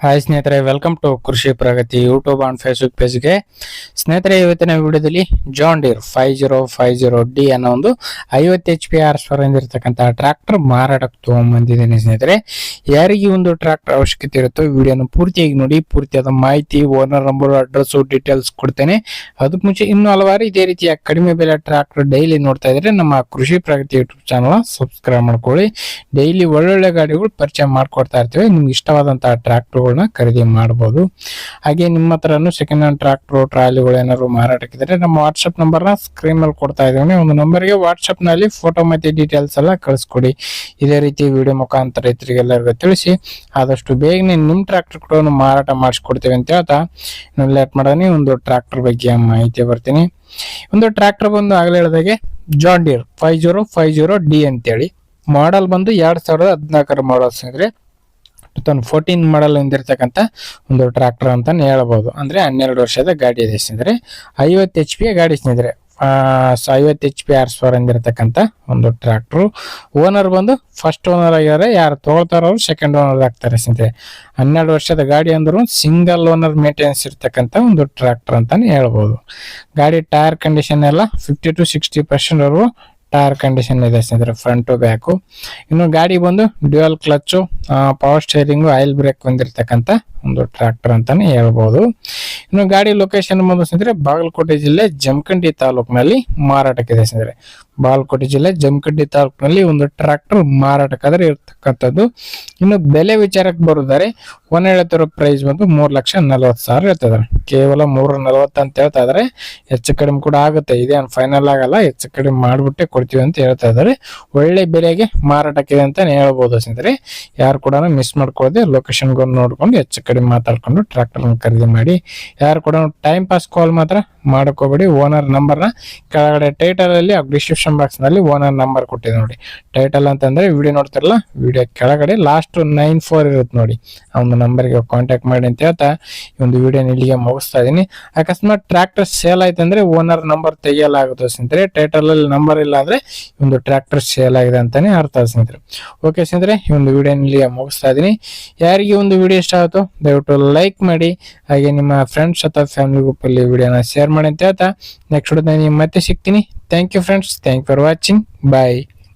Hi ಸ್ನೇಹಿತರೆ, welcome to ಕೃಷಿ ಪ್ರಗತಿ YouTube and Facebook ಪೇಜ್ಗೆ. ಸ್ನೇಹಿತರೆ, ಇವತ್ತಿನ ವಿಡಿಯೋದಲ್ಲಿ ಜಾನ್ ಡೀರ್ 5050D ಅನ್ನೋ ಒಂದು 50 HP ಹಾರ್ಸ್ ಪವರ್ ಹೊಂದಿರತಕ್ಕಂತ ಟ್ರಾಕ್ಟರ್ ಮಾರಾಟಕ್ಕೆ ತಗೊಂಡ್ಬಂದಿದ್ದೀನಿ. ಸ್ನೇಹಿತರೆ, ಯಾರಿಗೆ ಒಂದು ಟ್ರಾಕ್ಟರ್ ಅವಶ್ಯಕತೆ ಇರುತ್ತೋ ವಿಡಿಯೋನ ಪೂರ್ತಿಯಾಗಿ ನೋಡಿ. ಪೂರ್ತಿಯಾದ ಮಾಹಿತಿ, ಓನರ್ ನಂಬರ್, ಅಡ್ರೆಸ್, ಡೀಟೇಲ್ಸ್ ಕೊಡ್ತೇನೆ. ಅದಕ್ಕೆ ಮುಂಚೆ ಇನ್ನೂ ಹಲವಾರು ಇದೇ ರೀತಿಯ ಕಡಿಮೆ ಬೆಲೆ ಟ್ರಾಕ್ಟರ್ ಡೈಲಿ ನೋಡ್ತಾ ಇದ್ರೆ ನಮ್ಮ ಕೃಷಿ ಪ್ರಗತಿ ಯೂಟ್ಯೂಬ್ ಚಾನಲ್ ಸಬ್ಸ್ಕ್ರೈಬ್ ಮಾಡ್ಕೊಳ್ಳಿ. ಡೈಲಿ ಒಳ್ಳೊಳ್ಳೆ ಗಾಡಿಗಳು ಪರಿಚಯ ಮಾಡ್ಕೊಡ್ತಾ ಇರ್ತೀವಿ. ನಿಮ್ಗೆ ಇಷ್ಟವಾದಂತಹ ಟ್ರಾಕ್ಟರ್ ಖರೀದಿ ಮಾಡಬಹುದು. ಹಾಗೆ ನಿಮ್ಮ ಹತ್ರನು ಸೆಕೆಂಡ್ ಹ್ಯಾಂಡ್ ಟ್ರಾಕ್ಟರ್, ಟ್ರಾಲಿಗಳು ಏನಾದ್ರು ಮಾರಾಟಕ್ಕಿದ್ರೆ ನಮ್ಮ ವಾಟ್ಸ್ಆಪ್ ನಂಬರ್ನ ಸ್ಕ್ರೀನ್ ಮೇಲೆ ಕೊಡ್ತಾ ಇದ್ದೀವಿ. ಒಂದು ನಂಬರ್ಗೆ ವಾಟ್ಸ್ಆಪ್ ನಲ್ಲಿ ಫೋಟೋ ಮತ್ತೆ ಡೀಟೇಲ್ಸ್ ಎಲ್ಲ ಕಳಿಸ್ಕೊಡಿ. ಇದೇ ರೀತಿ ವಿಡಿಯೋ ಮುಖಾಂತರ ರೈತರಿಗೆಲ್ಲರಿಗೂ ತಿಳಿಸಿ ಆದಷ್ಟು ಬೇಗನೆ ನಿಮ್ ಟ್ರಾಕ್ಟರ್ ಕೂಡ ಮಾರಾಟ ಮಾಡಿಸ್ಕೊಡ್ತೇವೆ ಅಂತ ಹೇಳ್ತಾ ಲೇಟ್ ಮಾಡೋಣ ಒಂದು ಟ್ರಾಕ್ಟರ್ ಬಗ್ಗೆ ಮಾಹಿತಿ ಬರ್ತೀನಿ. ಒಂದು ಟ್ರಾಕ್ಟರ್ ಬಂದು ಆಗಲೇ ಹೇಳಿದಾಗೆ ಜಾನ್ ಡೀರ್ 5050D ಅಂತೇಳಿ ಮಾಡೆಲ್ ಬಂದು 2014 ಮಾಡಲ್ಸ್ ಇದ್ರೆ 2014 ಮಾಡಲ್ ಹೊಂದಿರತಕ್ಕಂತ ಒಂದು ಟ್ರಾಕ್ಟರ್ ಅಂತಾನೆ ಹೇಳ್ಬಹುದು. ಅಂದ್ರೆ 12 ವರ್ಷದ ಗಾಡಿ ಇದೆ ಸ್ನೇಹಿತರೆ. 50 HP ಗಾಡಿ ಸ್ನೇಹಿತರೆ. 50 HP ಹಾರ್ಸ್ ಪವರ್ ಹೊಂದಿರತಕ್ಕಂತ ಒಂದು ಟ್ರಾಕ್ಟರ್. ಓನರ್ ಬಂದು ಫಸ್ಟ್ ಓನರ್ ಆಗಿದ್ದಾರೆ. ಯಾರು ತಗೊಳ್ತಾರೋ ಅವರು ಸೆಕೆಂಡ್ ಓನರ್ ಆಗ್ತಾರೆ ಸ್ನೇಹಿತರೆ. 12 ವರ್ಷದ ಗಾಡಿ ಅಂದ್ರೂ ಸಿಂಗಲ್ ಓನರ್ ಮೇಂಟೆನೆನ್ಸ್ ಇರ್ತಕ್ಕಂತ ಒಂದು ಟ್ರಾಕ್ಟರ್ ಅಂತಾನೆ ಹೇಳ್ಬಹುದು. ಗಾಡಿ ಟೈರ್ ಕಂಡೀಷನ್ ಎಲ್ಲ 50 to 60% ವರೆಗೂ ಟೈರ್ ಕಂಡೀಷನ್ ಇದೆ ಸ್ನೇಹಿತರೆ, ಫ್ರಂಟ್ ಟು ಬ್ಯಾಕ್. ಇನ್ನು ಗಾಡಿ ಬಂದು dual clutch, power steering, oil brake ಹೊಂದಿರತಕ್ಕಂತ ಒಂದು ಟ್ರಾಕ್ಟರ್ ಅಂತಾನೆ ಹೇಳ್ಬಹುದು. ಇನ್ನು ಗಾಡಿ ಲೊಕೇಶನ್ ಬಂದು ಸ್ನೇಹಿತರೆ ಬಾಗಲಕೋಟೆ ಜಿಲ್ಲೆ ಜಮಖಂಡಿ ತಾಲೂಕಿನಲ್ಲಿ ಮಾರಾಟಕ್ಕಿದೆ ಸ್ನೇಹಿತರೆ. ಬಾಗಲಕೋಟೆ ಜಿಲ್ಲೆ ಜಮಖಂಡಿ ತಾಲೂಕಿನಲ್ಲಿ ಒಂದು ಟ್ರಾಕ್ಟರ್ ಮಾರಾಟಕ್ಕಾದ್ರೆ ಇರ್ತಕ್ಕಂಥದ್ದು. ಇನ್ನು ಬೆಲೆ ವಿಚಾರಕ್ಕೆ ಬರುತ್ತಾರೆ, ಒನ್ ಹೇಳ್ತಿರೋ ಪ್ರೈಸ್ ಬಂದು 3,40,000 ಹೇಳ್ತಿದ್ದಾರೆ. ಕೇವಲ 3,40,000 ಅಂತ ಹೇಳ್ತಾ ಇದಾರೆ. ಹೆಚ್ಚು ಕಡಿಮೆ ಕೂಡ ಆಗುತ್ತೆ, ಇದೇನು ಫೈನಲ್ ಆಗಲ್ಲ, ಹೆಚ್ಚು ಕಡಿಮೆ ಮಾಡ್ಬಿಟ್ಟೆ ಕೊಡ್ತೀವಿ ಅಂತ ಹೇಳ್ತಾ ಇದಾರೆ. ಒಳ್ಳೆ ಬೆಲೆಗೆ ಮಾರಾಟಕ್ಕಿದೆ ಅಂತ ಹೇಳ್ಬೋದು ಸ್ನೇಹಿತರೆ. ಯಾರು ಕೂಡ ಮಿಸ್ ಮಾಡ್ಕೊಳ್ಳದೆ ಲೊಕೇಶನ್ ನೋಡ್ಕೊಂಡು ಹೆಚ್ಚು ಕಡಿಮೆ ಮಾತಾಡ್ಕೊಂಡು ಟ್ರಾಕ್ಟರ್ ಖರೀದಿ ಮಾಡಿ. ಯಾರು ಕೂಡ ಟೈಮ್ ಪಾಸ್ ಕಾಲ್ ಮಾತ್ರ ಮಾಡ್ಕೋಬೇಡಿ. ಓನರ್ ನಂಬರ್ನ ಕೆಳಗಡೆ ಟೈಟಲ್ ಅಲ್ಲಿ ಡಿಸ್ಕ್ರಿಪ್ಷನ್ ಬಾಕ್ಸ್ ನಲ್ಲಿ ಓನರ್ ನಂಬರ್ ಕೊಟ್ಟಿದೆ ನೋಡಿ. ಟೈಟಲ್ ಅಂತಂದ್ರೆ ವಿಡಿಯೋ ನೋಡ್ತಿರಲ್ಲ, ವಿಡಿಯೋ ಕೆಳಗಡೆ ಲಾಸ್ಟ್ 94 ಇರುತ್ತೆ ನೋಡಿ, ಆ ಒಂದು ನಂಬರ್ಗೆ ಕಾಂಟ್ಯಾಕ್ಟ್ ಮಾಡಿ ಅಂತ ಹೇಳ್ತಾ ಈ ಒಂದು ವಿಡಿಯೋನ ಇಲ್ಲಿಗೆ ಮುಗಿಸ್ತಾ ಇದೀನಿ. ಅಕಸ್ಮಾತ್ ಟ್ರಾಕ್ಟರ್ ಸೇಲ್ ಆಯ್ತಂದ್ರೆ ಓನರ್ ನಂಬರ್ ತೆಗಿಯಲಾಗುತ್ತೆ ಸ್ನೇಹಿತರೆ. ಟೈಟಲ್ ಅಲ್ಲಿ ನಂಬರ್ ಇಲ್ಲ ಅಂದ್ರೆ ಒಂದು ಟ್ರಾಕ್ಟರ್ ಸೇಲ್ ಆಗಿದೆ ಅಂತಾನೆ ಅರ್ಥ ಸ್ನೇಹಿತರೆ. ಓಕೆ ಸ್ನೇಹಿತರೆ, ಈ ಒಂದು ವಿಡಿಯೋನ ಇಲ್ಲಿಗೆ ಮುಗಿಸ್ತಾ ಇದೀನಿ. ಯಾರಿಗೆ ಒಂದು ವಿಡಿಯೋ ಇಷ್ಟ ಆಯ್ತು ದಯವಿಟ್ಟು ಲೈಕ್ ಮಾಡಿ. ಹಾಗೆ ನಿಮ್ಮ ಫ್ರೆಂಡ್ಸ್ ಅಥವಾ ಫ್ಯಾಮಿಲಿ ಗ್ರೂಪ್ ಅಲ್ಲಿ ವಿಡಿಯೋನ ಶೇರ್ ಮಾಡಿ ಅಂತ ಹೇಳ್ತಾ ನೆಕ್ಸ್ಟ್ ವಿಡಿಯೋದಲ್ಲಿ ಮತ್ತೆ ಸಿಗ್ತೀನಿ. Thank you friends, thank for watching, bye.